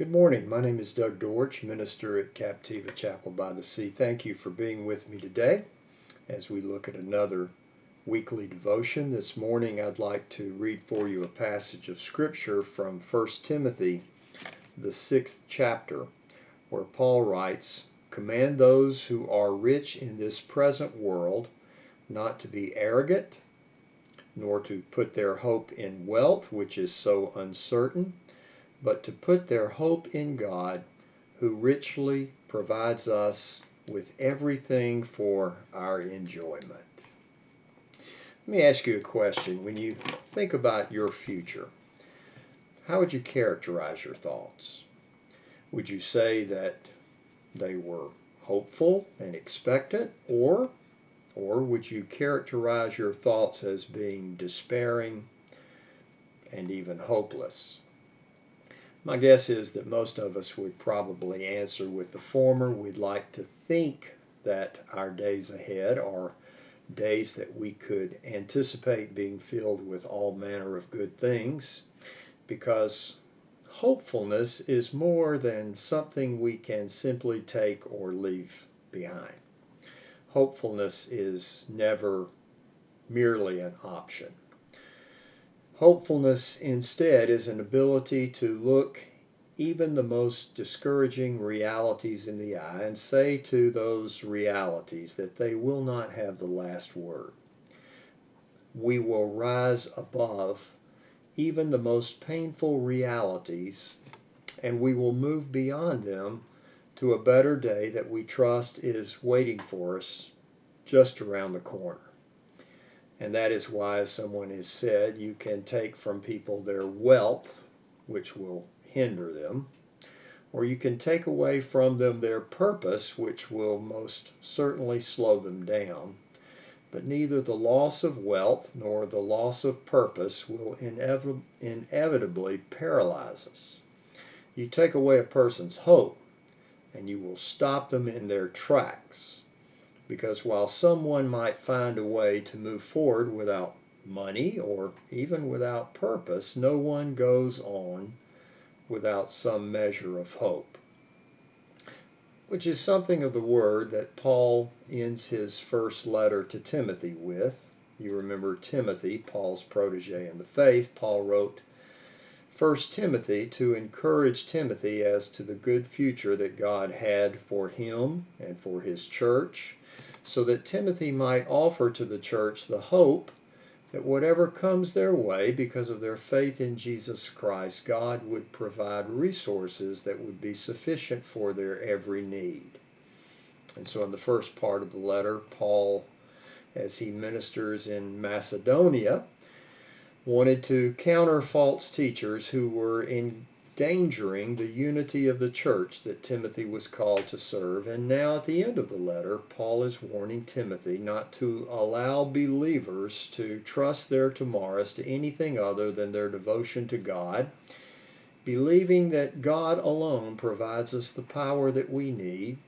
Good morning. My name is Doug Dorch, minister at Captiva Chapel by the Sea. Thank you for being with me today as we look at another weekly devotion. This morning I'd like to read for you a passage of Scripture from 1 Timothy, the 6th chapter, where Paul writes, "Command those who are rich in this present world not to be arrogant, nor to put their hope in wealth, which is so uncertain, but to put their hope in God, who richly provides us with everything for our enjoyment." Let me ask you a question. When you think about your future, how would you characterize your thoughts? Would you say that they were hopeful and expectant, or would you characterize your thoughts as being despairing and even hopeless? My guess is that most of us would probably answer with the former. We'd like to think that our days ahead are days that we could anticipate being filled with all manner of good things, because hopefulness is more than something we can simply take or leave behind. Hopefulness is never merely an option. Hopefulness instead is an ability to look even the most discouraging realities in the eye and say to those realities that they will not have the last word. We will rise above even the most painful realities, and we will move beyond them to a better day that we trust is waiting for us just around the corner. And that is why, as someone has said, you can take from people their wealth, which will hinder them, or you can take away from them their purpose, which will most certainly slow them down. But neither the loss of wealth nor the loss of purpose will inevitably paralyze us. You take away a person's hope, and you will stop them in their tracks. Because while someone might find a way to move forward without money or even without purpose, no one goes on without some measure of hope, which is something of the word that Paul ends his first letter to Timothy with. You remember Timothy, Paul's protege in the faith. Paul wrote 1 Timothy to encourage Timothy as to the good future that God had for him and for his church, so that Timothy might offer to the church the hope that whatever comes their way because of their faith in Jesus Christ, God would provide resources that would be sufficient for their every need. And so in the first part of the letter, Paul, as he ministers in Macedonia, wanted to counter false teachers who were endangering the unity of the church that Timothy was called to serve. And now at the end of the letter, Paul is warning Timothy not to allow believers to trust their tomorrows to anything other than their devotion to God, believing that God alone provides us the power that we need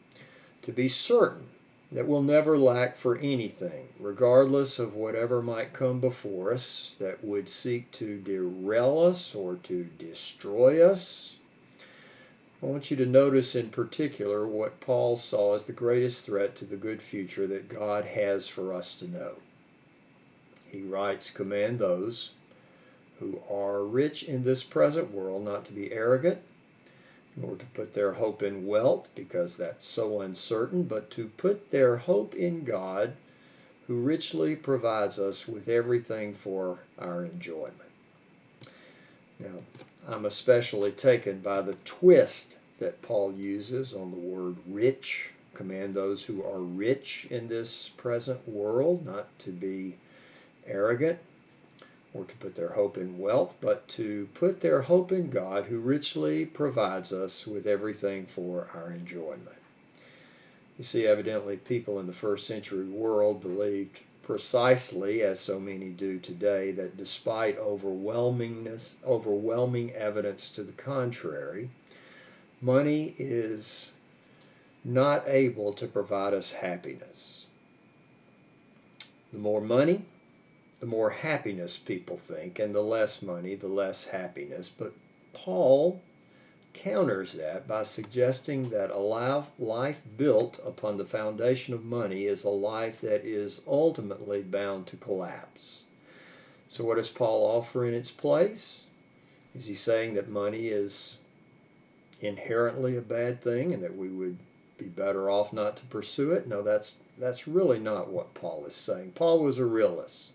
to be certain that we'll never lack for anything, regardless of whatever might come before us that would seek to derail us or to destroy us. I want you to notice in particular what Paul saw as the greatest threat to the good future that God has for us to know. He writes, "Command those who are rich in this present world not to be arrogant, nor to put their hope in wealth, because that's so uncertain, but to put their hope in God, who richly provides us with everything for our enjoyment." Now, I'm especially taken by the twist that Paul uses on the word rich. Command those who are rich in this present world not to be arrogant, or to put their hope in wealth, but to put their hope in God, who richly provides us with everything for our enjoyment. You see, evidently people in the first century world believed precisely, as so many do today, that despite overwhelming evidence to the contrary, money is not able to provide us happiness. The more money, the more happiness people think, and the less money, the less happiness. But Paul counters that by suggesting that a life built upon the foundation of money is a life that is ultimately bound to collapse. So what does Paul offer in its place? Is he saying that money is inherently a bad thing and that we would be better off not to pursue it? No, that's really not what Paul is saying. Paul was a realist.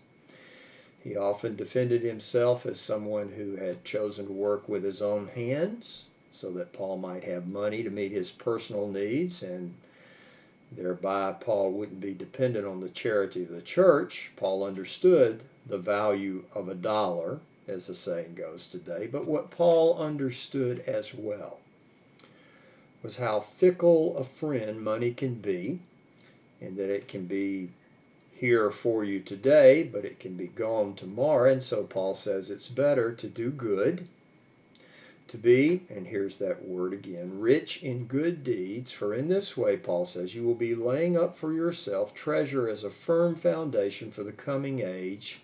He often defended himself as someone who had chosen to work with his own hands so that Paul might have money to meet his personal needs, and thereby Paul wouldn't be dependent on the charity of the church. Paul understood the value of a dollar, as the saying goes today, but what Paul understood as well was how fickle a friend money can be, and that it can be here for you today, but it can be gone tomorrow. And so Paul says it's better to do good, to be, and here's that word again, rich in good deeds, for in this way, Paul says, you will be laying up for yourself treasure as a firm foundation for the coming age,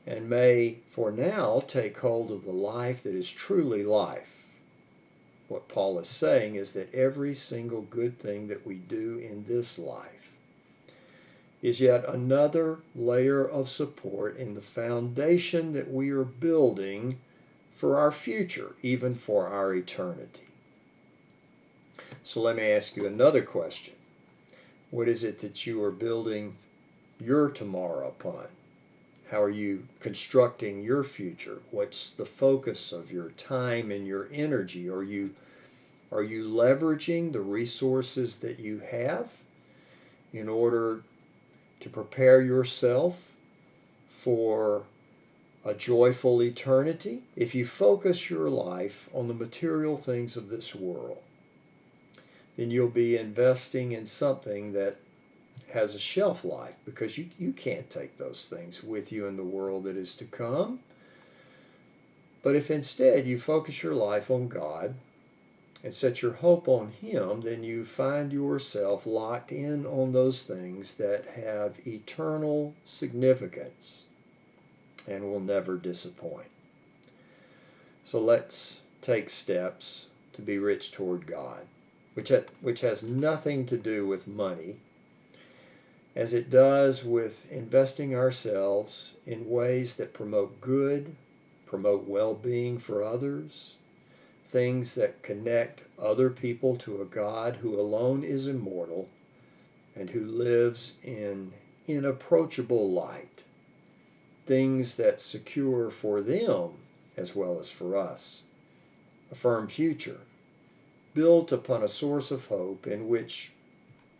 and may for now take hold of the life that is truly life. What Paul is saying is that every single good thing that we do in this life is yet another layer of support in the foundation that we are building for our future, even for our eternity. So let me ask you another question. What is it that you are building your tomorrow upon? How are you constructing your future? What's the focus of your time and your energy? Are you leveraging the resources that you have in order to prepare yourself for a joyful eternity? If you focus your life on the material things of this world, then you'll be investing in something that has a shelf life, because you can't take those things with you in the world that is to come. But if instead you focus your life on God and set your hope on Him, then you find yourself locked in on those things that have eternal significance and will never disappoint. So let's take steps to be rich toward God, which has nothing to do with money, as it does with investing ourselves in ways that promote good, promote well-being for others, things that connect other people to a God who alone is immortal and who lives in inapproachable light, things that secure for them as well as for us a firm future built upon a source of hope in which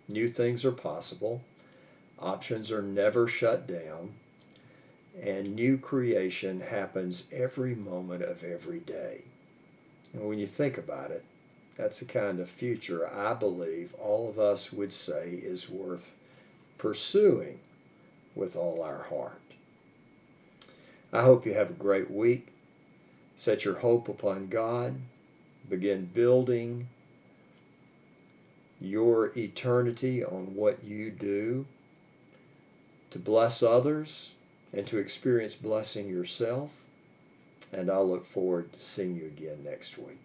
new things are possible, options are never shut down, and new creation happens every moment of every day. And when you think about it, that's the kind of future I believe all of us would say is worth pursuing with all our heart. I hope you have a great week. Set your hope upon God. Begin building your eternity on what you do to bless others and to experience blessing yourself. And I'll look forward to seeing you again next week.